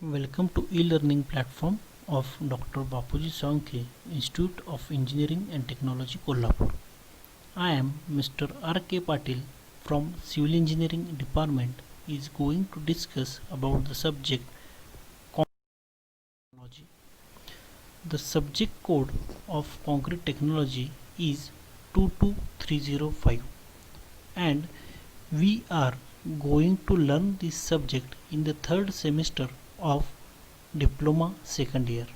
Welcome to e-learning platform of Dr. Bapuji Sankhe, Institute of Engineering and Technology, Kolhapur. I am Mr. R.K. Patil from Civil Engineering Department is going to discuss about the subject technology. The subject code of concrete technology is 22305 and we are going to learn this subject in the third semester of diploma second year.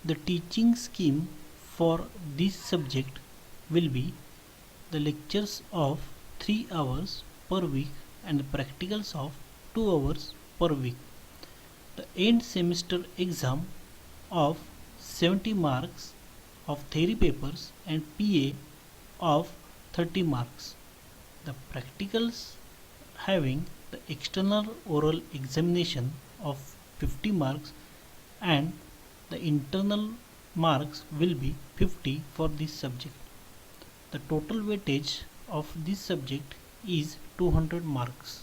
The teaching scheme for this subject will be the lectures of 3 hours per week and the practicals of 2 hours per week. The end semester exam of 70 marks of theory papers and PA of 30 marks. The practicals having the external oral examination of 50 marks and the internal marks will be 50 for this subject. The total weightage of this subject is 200 marks.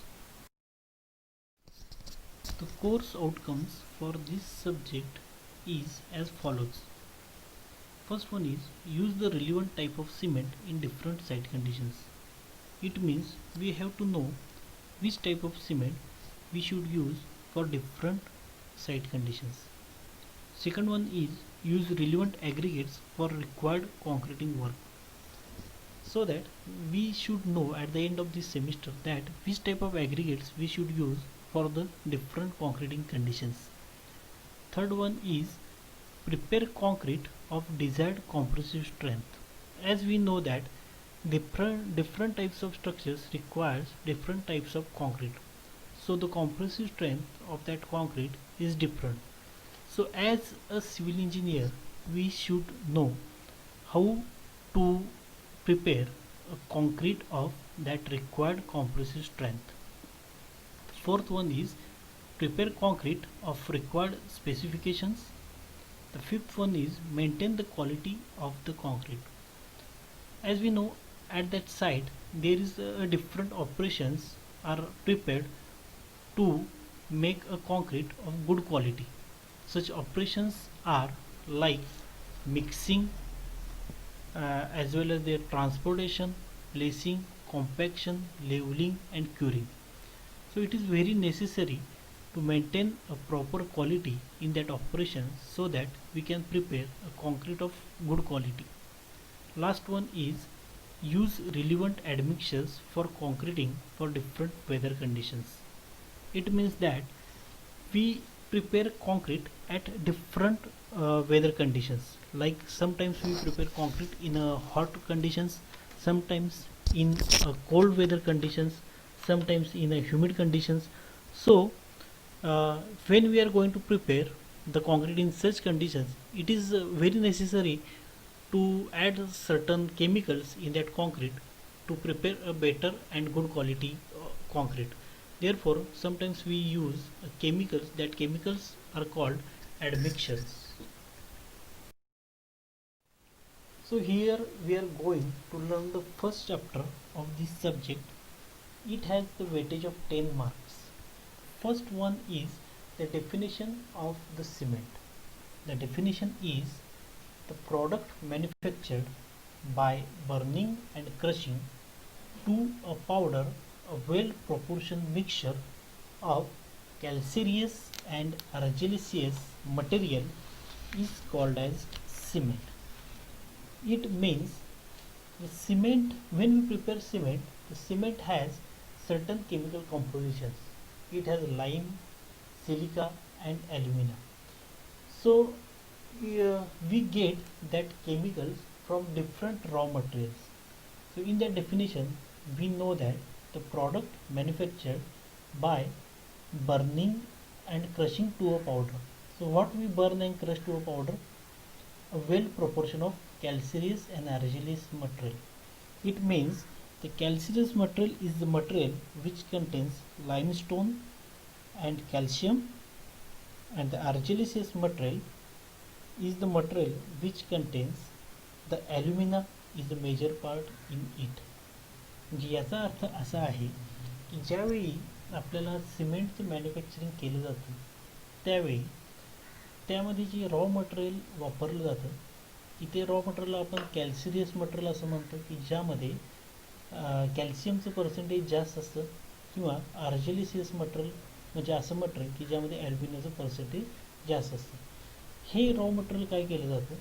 The course outcomes for this subject is as follows. First one is use the relevant type of cement in different site conditions. It means we have to know which type of cement we should use for different site conditions. Second one is use relevant aggregates for required concreting work, so that we should know at the end of this semester that which type of aggregates we should use for the different concreting conditions. Third one is prepare concrete of desired compressive strength. As we know that different types of structures requires different types of concrete, so the compressive strength of that concrete is different. So as a civil engineer we should know how to prepare a concrete of that required compressive strength. Fourth one is prepare concrete of required specifications. The fifth one is maintain the quality of the concrete. As we know, at that site there is different operations are prepared to make a concrete of good quality. Such operations are like mixing, as well as their transportation, placing, compaction, leveling and curing. So it is very necessary to maintain a proper quality in that operation so that we can prepare a concrete of good quality. Last one is use relevant admixtures for concreting for different weather conditions. It means that we prepare concrete at different weather conditions, like sometimes we prepare concrete in hot conditions, sometimes in cold weather conditions, sometimes in humid conditions. So when we are going to prepare the concrete in such conditions, it is very necessary to add certain chemicals in that concrete to prepare a better and good quality concrete. Therefore sometimes we use chemicals. That chemicals are called admixtures. So here we are going to learn the first chapter of this subject. It has the weightage of 10 marks. First one is the definition of the cement. The definition is the product manufactured by burning and crushing to a powder, a well proportioned mixture of calcareous and argillaceous material is called as cement. It means the cement, when we prepare cement, the cement has certain chemical compositions. It has lime, silica and alumina. So we get that chemicals from different raw materials. So in that definition we know that the product manufactured by burning and crushing to a powder. So what we burn and crush to a powder? A well proportion of calcareous and argillaceous material. It means the calcareous material is the material which contains limestone and calcium, and the argillaceous material is the material which contains the alumina is the major part in it. म्हणजे याचा अर्थ असा आहे की ज्यावेळी आपल्याला सिमेंटचं manufacturing केलं जातं त्यावेळी त्यामध्ये जे रॉ मटेरियल वापरलं जातं इथे रॉ मटेरियल आपण कॅल्सिरियस मटेरियल असं म्हणतो की ज्यामध्ये कॅल्शियमचं पर्सेंटेज जास्त असतं किंवा आर्जेलिसियस मटेरियल म्हणजे असं मटेरियल की ज्यामध्ये ॲल्युमिनियमचं पर्सेंटेज जास्त असतं. हे रॉ मटेरियल काय केलं जातं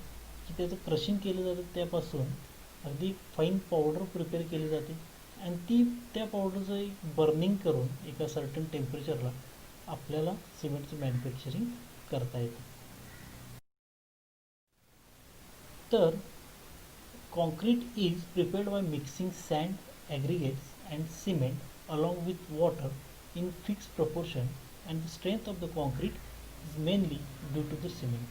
की त्याचं क्रशिंग केलं जातं त्यापासून अगदी फाईन पावडर प्रिपेअर केली जाते आणि त्या पावडरचं एक बर्निंग करून एका सर्टन टेम्परेचरला आपल्याला सिमेंटचं मॅन्युफॅक्चरिंग करता येतं. तर concrete is prepared by mixing sand, aggregates and cement along with water in fixed proportion and the strength of the concrete is mainly due to the cement.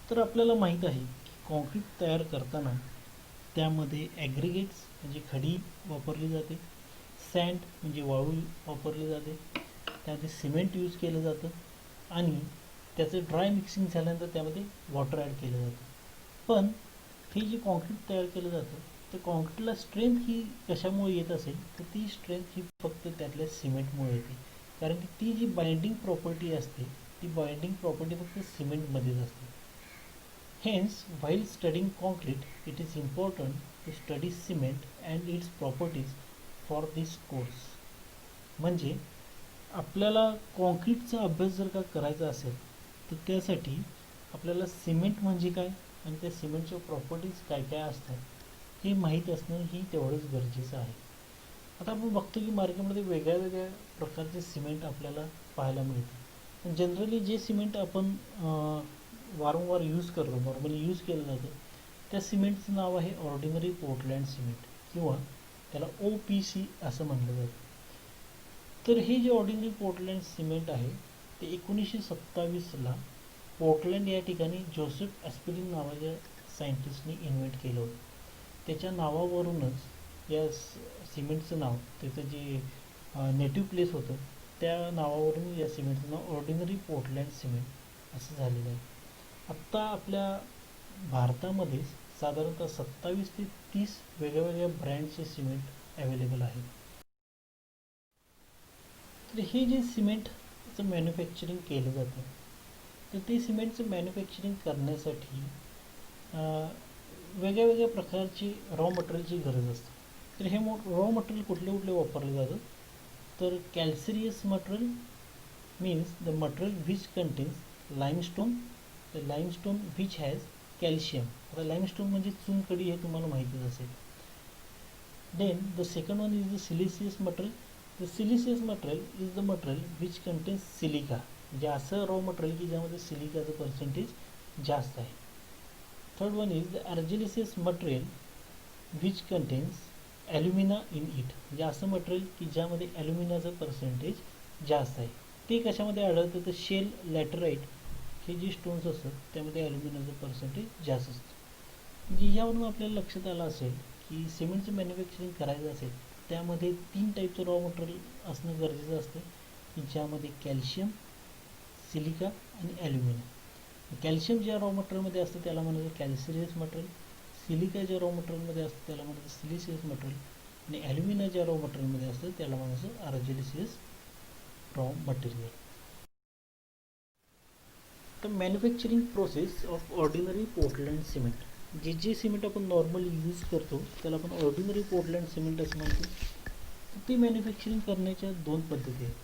तर आपल्याला माहीत आहे की कॉन्क्रीट तयार करताना त्यामध्ये ॲग्रिगेट्स म्हणजे खडी वापरली जाते, सँड म्हणजे वाळू वापरली जाते, त्यामध्ये सिमेंट यूज केलं जातं आणि त्याचं ड्राय मिक्सिंग झाल्यानंतर त्यामध्ये वॉटर ॲड केलं जातं. पण हे जे कॉन्क्रीट तयार केलं जातं तर कॉन्क्रीटला स्ट्रेंथ ही कशामुळे येत असेल तर ती स्ट्रेंथ ही फक्त त्यातल्या सिमेंटमुळे येते, कारण की ती जी बाइंडिंग प्रॉपर्टी असते ती बाइंडिंग प्रॉपर्टी फक्त सिमेंटमध्येच असते. Hence while studying concrete it is important to study cement and its properties for this course. म्हणजे आपल्याला कॉन्क्रीटचा अभ्यास जर का करायचा असेल तर त्यासाठी आपल्याला सिमेंट म्हणजे काय आणि त्या सिमेंटच्या प्रॉपर्टीज काय काय असतात हे माहीत असणं ही तेवढंच गरजेचं आहे. आता आपण बघतो की मार्केटमध्ये वेगळ्या वेगळ्या प्रकारचे सिमेंट आपल्याला पाहायला मिळतं. जनरली जे सिमेंट आपण वारंवार यूज करतो, नॉर्मली यूज केलं जातं त्या सिमेंटचं नाव आहे ऑर्डिनरी पोर्टलँड सिमेंट किंवा त्याला OPC असं म्हटलं जातं. तर हे जे ऑर्डिनरी पोर्टलँड सिमेंट आहे ते 1927ला पोर्टलँड या ठिकाणी जोसेफ ॲस्पिरिन नावाच्या सायंटिस्टने इन्व्हेंट केलं होतं. त्याच्या नावावरूनच या सिमेंटचं नाव त्याचं जे नेटिव्ह प्लेस होतं त्या नावावरून या सिमेंटचं नाव ऑर्डिनरी पोर्टलँड सिमेंट असं झालेलं आहे. आत्ता आपल्या भारतामध्ये साधारणतः 27 ते 30 वेगवेगळ्या ब्रँडचे सिमेंट अवेलेबल आहेत. तर हे जे सिमेंटचं मॅन्युफॅक्चरिंग केलं जातं तर ते सिमेंटचं मॅन्युफॅक्चरिंग करण्यासाठी वेगळ्या वेगळ्या प्रकारची रॉ मटेरियलची गरज असते. तर हे रॉ मटेरियल कुठले कुठले वापरले जातं तर calcareous material means the material which contains limestone, the limestone which has calcium. आता लाईमस्टोन म्हणजे चुनखडी हे तुम्हाला माहितीच असेल. Then the second one is the siliceous material. The siliceous material is the material which contains silica, म्हणजे असं raw material की ज्यामध्ये सिलिकाचं पर्सेंटेज जास्त आहे. Third one is the argillaceous material which contains alumina in it, म्हणजे असं material की ज्यामध्ये ॲल्युमिनाचं पर्सेंटेज जास्त आहे. ते कशामध्ये आढळतं तर शेल लॅटराईट हे जे स्टोन्स असतात त्यामध्ये ॲल्युमिनाचं पर्सेंटेज जास्त असतं. म्हणजे यावरून आपल्याला लक्षात आलं असेल की सिमेंटचं मॅन्युफॅक्चरिंग करायचं असेल त्यामध्ये 3 टाईपचं रॉ मटेरियल असणं गरजेचं असतं की ज्यामध्ये कॅल्शियम, सिलिका आणि ॲल्युमिना. कॅल्शियम ज्या रॉ मटेरियलमध्ये असतं त्याला म्हणायचं कॅल्सिरियस मटेरियल, सिलिका ज्या रॉ मटेरियलमध्ये असतं त्याला म्हणायचं सिलिसियस मटेरियल आणि ॲल्युमिना ज्या रॉ मटेरियलमध्ये असतं त्याला म्हणायचं आर्जिलिसियस रॉ मटेरियल. तर manufacturing process of ordinary Portland cement, जे सिमेंट आपण नॉर्मली यूज करतो त्याला आपण ऑर्डिनरी पोर्टलँड सिमेंट असं म्हणतो. तर ते मॅन्युफॅक्चरिंग करण्याच्या 2 पद्धती आहेत.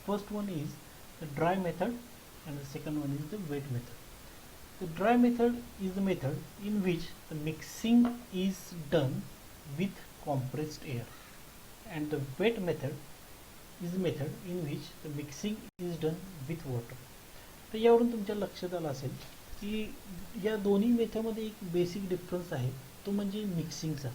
First one is the dry method and the second one is the wet method. The dry method is the method in which the mixing is done with compressed air, and the wet method is the method in which the mixing is done with water. तर यावरून तुमच्या लक्षात आलं असेल की या दोन्ही मेथडमध्ये एक बेसिक डिफरन्स आहे तो म्हणजे मिक्सिंगचा.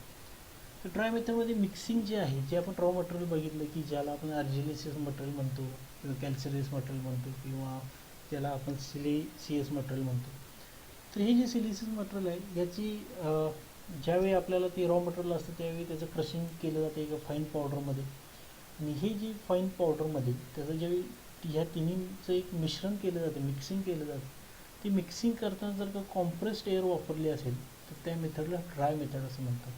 तर ड्राय मेथडमध्ये मिक्सिंग जे आहे जे आपण रॉ मटेरियल बघितलं की ज्याला आपण आर्जिलिसियस मटेरियल म्हणतो किंवा कॅल्सिरियस मटेरियल म्हणतो किंवा त्याला आपण सिलिसियस मटेरियल म्हणतो. तर हे जे सिलिसियस मटेरियल आहे याची ज्यावेळी आपल्याला ते रॉ मटेरियल असतं त्यावेळी त्याचं क्रशिंग केलं जातं एका फाईन पावडरमध्ये आणि हे जे फाईन पावडरमध्ये त्याचं ज्यावेळी ह्या तिन्हीचं एक मिश्रण केलं जातं, मिक्सिंग केलं जातं. ते मिक्सिंग करताना जर का कॉम्प्रेस्ड एअर वापरली असेल तर त्या मेथडला ड्राय मेथड असं म्हणतात.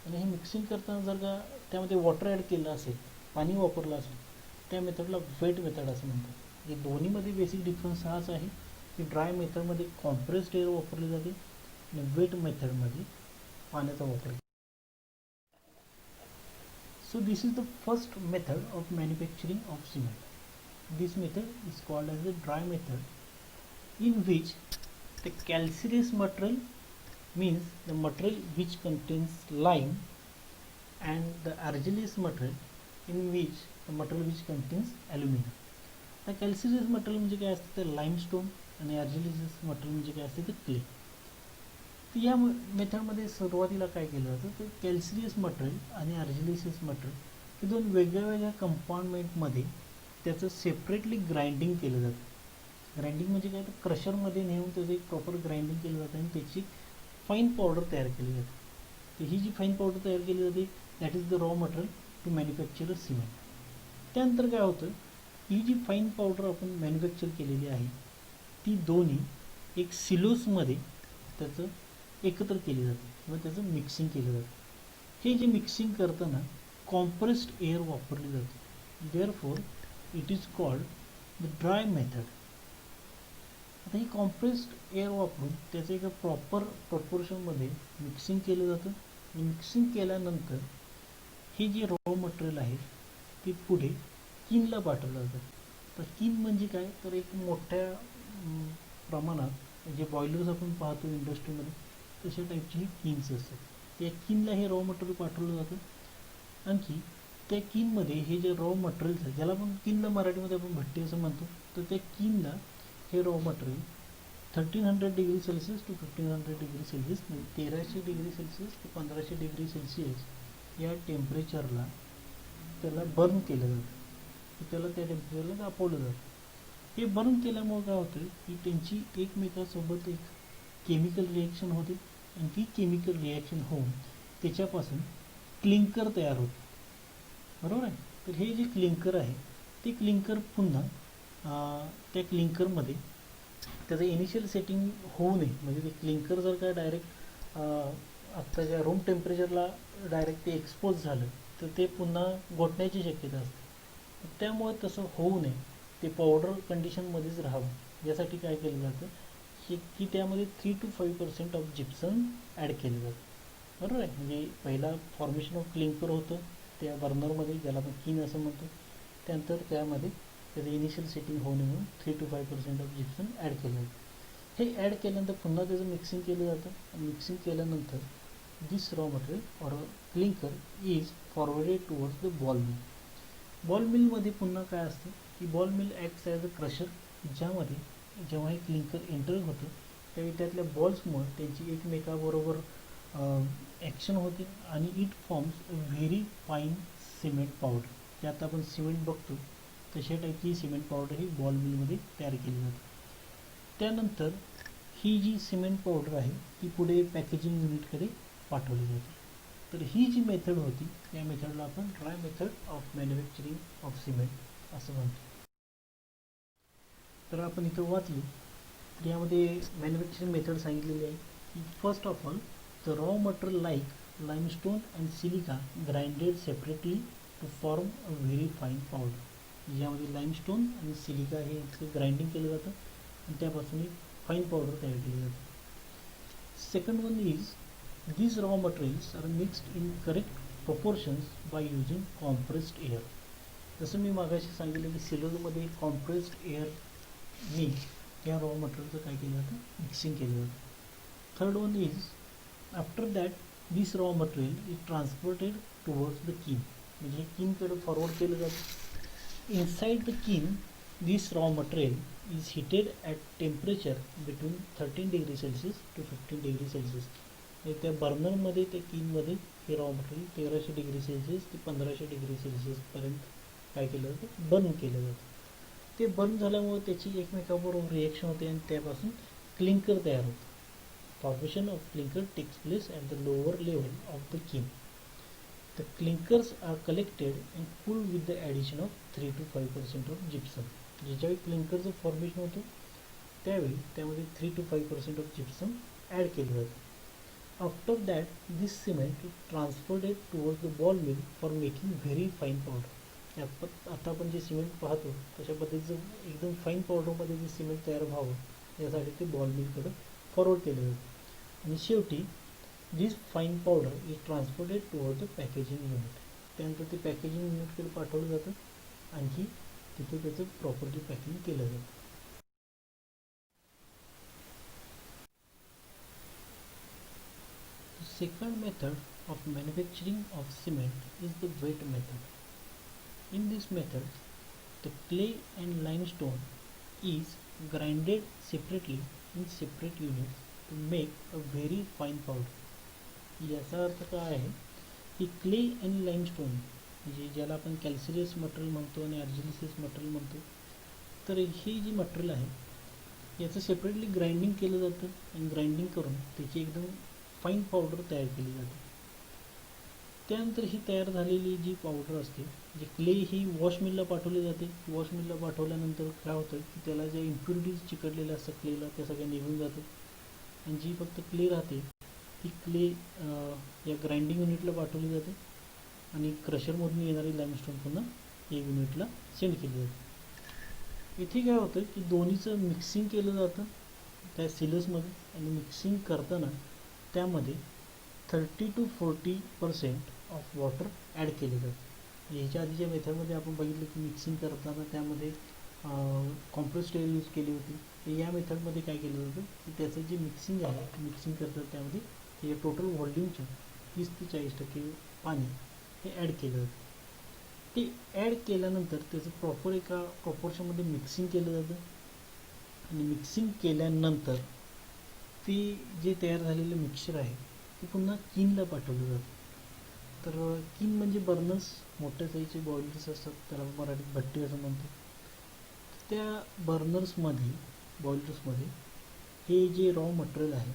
आणि हे मिक्सिंग करताना जर का त्यामध्ये वॉटर ॲड केलं असेल, पाणी वापरलं असेल त्या मेथडला वेट मेथड असं म्हणतात. म्हणजे दोन्हीमध्ये बेसिक डिफरन्स हाच आहे की ड्राय मेथडमध्ये कॉम्प्रेस्ड एअर वापरली जाते आणि वेट मेथडमध्ये पाण्याचा वापर. So this is the first method of manufacturing of cement. This method is called as the dry method, in which the calcareous material means the material which contains lime, and the argillaceous material in which the material which contains alumina. The calcareous material म्हणजे काय असतं तर limestone आणि argillaceous material म्हणजे काय असते तर clay. तर या मेथडमध्ये सुरुवातीला काय केलं जातं तर कॅल्सियस मटेरियल आणि आर्जिलिसियस मटेरियल हे दोन वेगळ्या वेगळ्या कंपाऊंडमेंटमध्ये त्याचं सेपरेटली ग्राइंडिंग केलं जातं. ग्राइंडिंग म्हणजे काय तर क्रशरमध्ये नेऊन त्याचं एक प्रॉपर ग्राइंडिंग केलं जातं आणि त्याची फाईन पावडर तयार केली जाते. तर ही जी फाईन पावडर तयार केली जाते that is the raw material to manufacture a cement. त्यानंतर काय होतं ही जी फाईन पावडर आपण मॅन्युफॅक्चर केलेली आहे ती दोन्ही एक सिलोसमध्ये त्याचं एकत्र केली जाते किंवा त्याचं मिक्सिंग केलं जातं. हे जे मिक्सिंग करताना कॉम्प्रेस्ड एअर वापरली जाते. Therefore it is called the dry method. आता ही कॉम्प्रेस्ड एअर वापरून त्याचं एका प्रॉपर प्रपोर्शनमध्ये मिक्सिंग केलं जातं. मिक्सिंग केल्यानंतर हे जे रॉ मटेरियल आहे ते पुढे किनला पाठवलं जातं. तर किन म्हणजे काय तर एक मोठ्या प्रमाणात जे बॉयलर्स आपण पाहतो इंडस्ट्रीमध्ये तशा टाईपची ही किन्स असतात. त्या किनला हे रॉ मटेरियल पाठवलं जातं. आणखी त्या किनमध्ये हे जे रॉ मटेरियल आहे ज्याला आपण किनला मराठीमध्ये आपण भट्टी असं म्हणतो तर त्या किनला हे raw material 1300 degree Celsius to 1500 degree Celsius म्हणजे 1300 डिग्री सेल्सिअस ते 1500 डिग्री सेल्सिअस या टेम्परेचरला त्याला बर्न केलं जातं. त्याला त्या टेम्परेचरला तापवलं जातं. हे बर्न केल्यामुळे काय होतं की त्यांची एकमेकासोबत एक केमिकल रिॲक्शन होते आणि ती केमिकल रिॲक्शन होऊन त्याच्यापासून क्लिंकर तयार होते. बरोबर आहे. तर हे जे क्लिंकर आहे ते क्लिंकर पुन्हा त्या क्लिंकरमध्ये त्याचं इनिशियल सेटिंग होऊ नये म्हणजे ते क्लिंकर जर का डायरेक्ट आत्ताच्या रूम टेम्परेचरला डायरेक्ट ते एक्सपोज झालं तर ते पुन्हा गोठण्याची शक्यता असते. त्यामुळे तसं होऊ नये ते पावडर कंडिशनमध्येच राहावं यासाठी काय केलं जातं की त्यामध्ये 3 to 5% ऑफ जिप्सम ॲड केलं जातं. बरोबर आहे. म्हणजे पहिला फॉर्मेशन ऑफ क्लिंकर होतं त्या बर्नरमध्ये ज्याला आपण किन असं म्हणतो. त्यानंतर त्यामध्ये त्याचं इनिशियल सेटिंग होणे म्हणून 3 to 5% ऑफ जिप्सम ॲड केलं जातं. हे ॲड केल्यानंतर पुन्हा त्याचं मिक्सिंग केलं जातं. मिक्सिंग केल्यानंतर this raw material or clinker is forwarded towards the ball mill. Ball मिलमध्ये पुन्हा काय असतं की ball mill acts as a crusher ज्यामध्ये जेव्हा हे क्लिंकर एंटर होतं त्यावेळी त्यातल्या बॉल्समुळे त्यांची एकमेकाबरोबर ॲक्शन होते आणि it forms a very fine cement powder. त्यात आपण सिमेंट बघतो तशा टाईपची सिमेंट पावडर ही बॉल मिलमध्ये तयार केली जाते. त्यानंतर ही जी सिमेंट पावडर आहे ती पुढे पॅकेजिंग युनिटकडे पाठवली जाते. तर ही जी मेथड होती या मेथडला आपण dry method of manufacturing of cement असं म्हणतो. तर आपण इथं वाचलं तर यामध्ये मॅन्युफॅक्चरिंग मेथड सांगितलेली आहे की first of all the raw material like limestone and silica grinded separately to form a very fine powder. ज्यामध्ये लाईमस्टोन आणि सिलिका हे ग्राइंडिंग केलं जातं आणि त्यापासून एक फाईन पावडर तयार केली जाते. Second one is these raw materials are mixed in correct proportions by using compressed air. जसं मी मागाशी सांगितलं की सिलोजमध्ये कॉम्प्रेस्ड एअरनी या रॉ मटेरियलचं काय केलं जातं मिक्सिंग केलं जातं. Third one is after that this raw material is transported towards the kiln. म्हणजे किनकडे फॉरवर्ड केलं जातं. Inside the kiln this raw material is heated at temperature between 13 degree Celsius to 15 degree Celsius. त्या बर्नरमध्ये त्या किनमध्ये हे रॉ मटेरियल 1300 डिग्री सेल्सिअस ते 1500 degree सेल्सिअसपर्यंत काय केलं जातं बर्न केलं जातं. ते बर्न झाल्यामुळे त्याची एकमेकाबरोबर रिॲक्शन होते आणि त्यापासून क्लिंकर तयार होतं. Formation of clinker takes place at the lower level of the kiln. The clinkers are collected and cooled with the addition of 3 to 5% of gypsum. ज्यावेळी क्लिंकरचं फॉर्मेशन होतं त्यावेळी त्यामध्ये 3 to 5% ऑफ जिप्सम ॲड केलं जातं. After that, this cement is transported towards the ball mill for making very fine powder. आता आपण जे सिमेंट पाहतो तशा पद्धतीचं एकदम फाईन पावडरमध्ये जे सिमेंट तयार व्हावं यासाठी ते बॉल मिलकडे फॉरवर्ड केलं जातं आणि शेवटी this fine powder is transported toward the packaging unit. त्यानंतर ते पॅकेजिंग युनिटकडे पाठवलं जातं आणि तिथे त्याचं प्रॉपरली पॅकिंग केलं जातं. The second method of manufacturing of cement is the wet method. In this method, the clay and limestone is grinded separately in separate units to make a very fine powder. याचा अर्थ काय आहे की clay आणि limestone म्हणजे ज्याला आपण कॅल्सिरियस material म्हणतो आणि आर्जिलिसियस मटेरियल म्हणतो, तर हे जे मटेरियल आहे याचं सेपरेटली ग्राइंडिंग केलं जातं आणि ग्राइंडिंग करून त्याची एकदम फाईन पावडर तयार केली जाते. त्यानंतर ही तयार झालेली जी पावडर असते, जी क्ले ही वॉश मिलला पाठवली जाते. वॉश मिलला पाठवल्यानंतर काय होतं की त्याला ज्या इम्प्युरिटीज चिकटलेल्या असतात क्लेला त्या सगळ्या निघून जातात आणि जी फक्त क्ले राहते ती क्ले या ग्राइंडिंग युनिटला पाठवली जाते आणि क्रशरमधून येणारी लाईमस्टोन पुन्हा या युनिटला सेंड केली जाते. इथे काय होतं की दोन्हीचं मिक्सिंग केलं जातं त्या सिलर्समध्ये आणि मिक्सिंग करताना त्यामध्ये 30 to 40% ऑफ वॉटर ॲड केले जातं. ह्याच्या आधीच्या मेथडमध्ये आपण बघितलं की मिक्सिंग करताना त्यामध्ये कॉम्प्रेस्ड एअर यूज केली होती. तर या मेथडमध्ये काय केलं जातं की त्याचं जे मिक्सिंग आहे मिक्सिंग करताना त्यामध्ये हे टोटल व्हॉल्यूमच्या 30 ते 40% पाणी हे ॲड केलं जातं. ते ॲड केल्यानंतर त्याचं प्रॉपर एका प्रॉपोर्शनमध्ये मिक्सिंग केलं जातं आणि मिक्सिंग केल्यानंतर ते जे तयार झालेलं मिक्सचर आहे ते पुन्हा किनला पाठवलं जातं. तर किन म्हणजे बर्नर्स, मोठ्या साईजचे बॉयलर्स असतात, त्याला मराठीत भट्टी असं म्हणतो. त्या बॉयलर्समध्ये हे जे रॉ मटेरियल आहे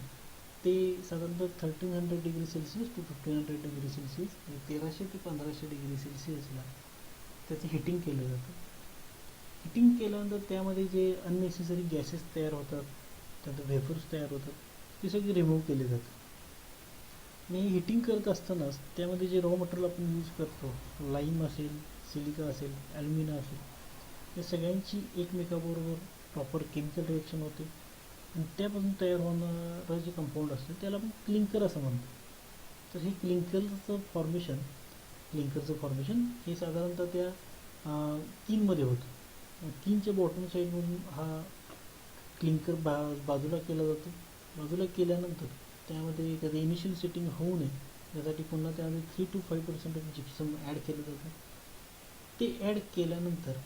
ते साधारणतः 1300 degree Celsius to 1500 degree Celsius म्हणजे 1300 ते 1500 डिग्री सेल्सिअसला त्याचं हिटिंग केलं जातं. हिटिंग केल्यानंतर त्यामध्ये जे अननेसेसरी गॅसेस तयार होतात, त्यात वेफर्स तयार होतात, ते सगळे रिमूव्ह केले जातात. आणि हिटिंग करत असतानाच त्यामध्ये जे रॉ मटेरियल आपण यूज करतो, लाईम असेल, सिलिका असेल, ॲल्युमिना असेल, या सगळ्यांची एकमेकाबरोबर प्रॉपर केमिकल रिएक्शन होते आणि त्यापासून तयार होणारं जे कंपाऊंड असतं त्याला आपण क्लिंकर असं म्हणतो. तर हे क्लिंकरचं फॉर्मेशन हे साधारणतः त्या किनमध्ये होतं. किनच्या बॉटम साईडमधून हा क्लिंकर बाजूला केला जातो. बाजूला केल्यानंतर त्यामध्ये त्याचं इनिशियल सेटिंग होऊ नये यासाठी पुन्हा त्यामध्ये 3 to 5% ऑफ जिप्सम ॲड केलं जातं. ते ॲड केल्यानंतर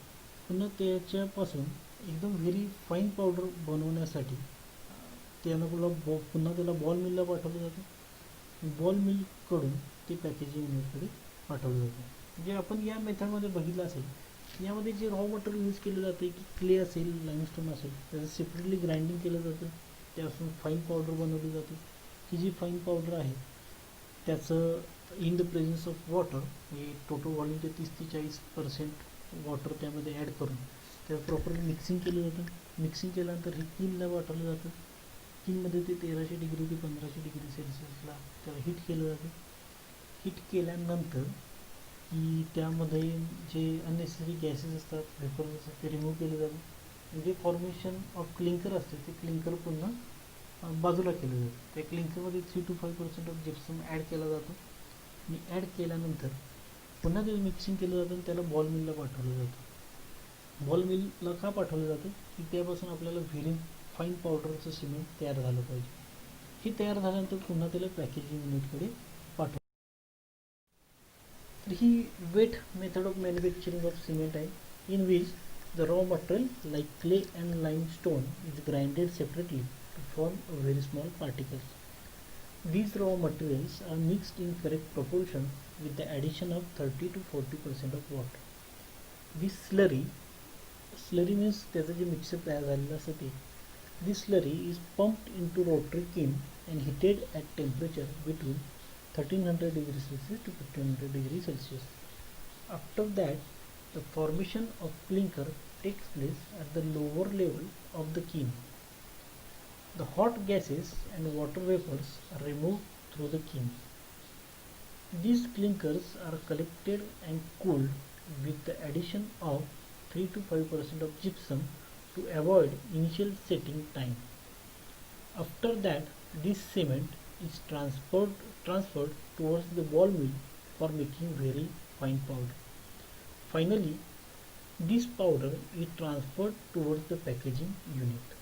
पुन्हा त्याच्यापासून एकदम व्हेरी फाईन पावडर बनवण्यासाठी पुन्हा त्याला बॉल मिलला पाठवलं जातं. बॉल मिलकडून ते पॅकेजिंग युनिटकडे पाठवलं जातं. म्हणजे आपण या मेथडमध्ये बघितलं असेल, यामध्ये जे रॉ मटेरियल यूज केलं जाते की क्ले असेल, लाईमस्टोन असेल, त्याचं सेपरेटली ग्राइंडिंग केलं जातं, त्यापासून फाईन पावडर बनवली जाते. ही जी फाईन पावडर आहे त्याचं in the presence of water म्हणजे टोटल व्हॉल्यूमचे 30 ते 40% वॉटर त्यामध्ये ॲड करून त्याचं प्रॉपरली मिक्सिंग केलं जातं. मिक्सिंग केल्यानंतर हे किनला पाठवलं जातं. किनमध्ये ते 1300 डिग्री ते 1500 डिग्री सेल्सिअसला त्याला हीट केलं जातं. हीट केल्यानंतर की त्यामध्ये जे अननेसेसरी गॅसेस असतात, वेपर्स असतात, ते रिमूव्ह केले जातात. म्हणजे फॉर्मेशन ऑफ क्लिंकर असते ते क्लिंकर पुन्हा बाजूला केलं जातं. त्या क्लिंकरमध्ये 3 to 5% ऑफ जिप्सम ॲड केला जातो आणि ॲड केल्यानंतर पुन्हा ते मिक्सिंग केलं जातं आणि त्याला बॉल मिलला पाठवलं जातं. बॉल मिलला का पाठवलं जातं की त्यापासून आपल्याला व्हेरी फाईन पावडरचं सिमेंट तयार झालं पाहिजे. हे तयार झाल्यानंतर पुन्हा त्याला पॅकेजिंग युनिटकडे पाठवलं. तर ही wet method of manufacturing of cement आहे, in which the raw material like clay and limestone is grinded separately to form very small particles. These raw materials are mixed in correct proportion with the addition of 30 to 40% of water. This slurry means त्याचं जे mixer तयार झालेलं असतं ते, this slurry is pumped into rotary kiln and heated at temperature between 1300 degrees Celsius to 1500 degrees Celsius. After that, the formation of clinker takes place at the lower level of the kiln. The hot gases and water vapors are removed through the kiln. These clinkers are collected and cooled with the addition of 3 to 5% of gypsum to avoid initial setting time. After that, this cement is transferred towards the ball mill for making very fine powder. Finally, this powder is transferred towards the packaging unit.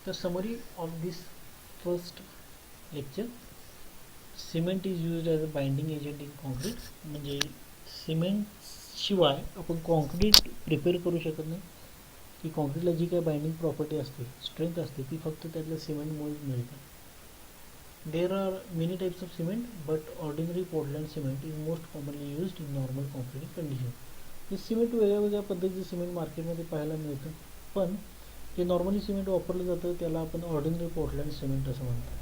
The summary of this first lecture: cement is used as a binding agent in concrete. म्हणजे cement शिवाय आपण concrete prepare करू शकत नाही. की कॉन्क्रीटला जी काही binding property असते, strength असते, ती फक्त त्यातल्या सिमेंटमुळेच मिळते. There are many types of cement but ordinary Portland cement is most commonly used in normal concrete condition. हे सिमेंट वेगळ्या वेगळ्या पद्धतीचं सिमेंट मार्केटमध्ये पाहायला मिळतं, पण जे नॉर्मली सिमेंट वापरलं जातं त्याला आपण ऑर्डिनरी पोर्टलँड सिमेंट असं म्हणतो.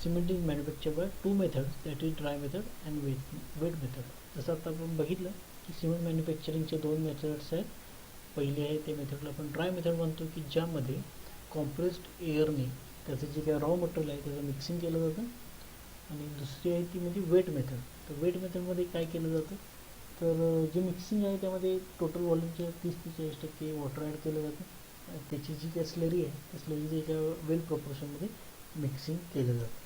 Cement is manufactured by two methods, that is dry method and weight method. जसं आता आपण बघितलं की सिमेंट मॅन्युफॅक्चरिंगचे दोन मेथड्स आहेत. पहिले आहे ते मेथडला आपण ड्राय मेथड म्हणतो, की ज्यामध्ये कॉम्प्रेस्ड एअरने त्याचं जे काही रॉ मटेरियल आहे त्याचं मिक्सिंग केलं जातं. आणि दुसरी आहे ती म्हणजे वेट मेथड. तर वेट मेथडमध्ये काय केलं जातं, तर जे मिक्सिंग आहे त्यामध्ये टोटल व्हॉल्यूमच्या 30-40% वॉटर ॲड केलं जातं. त्याची जी काही स्लरी आहे त्या स्लरीचं एका वेल प्रपोर्शनमध्ये मिक्सिंग केलं जातं.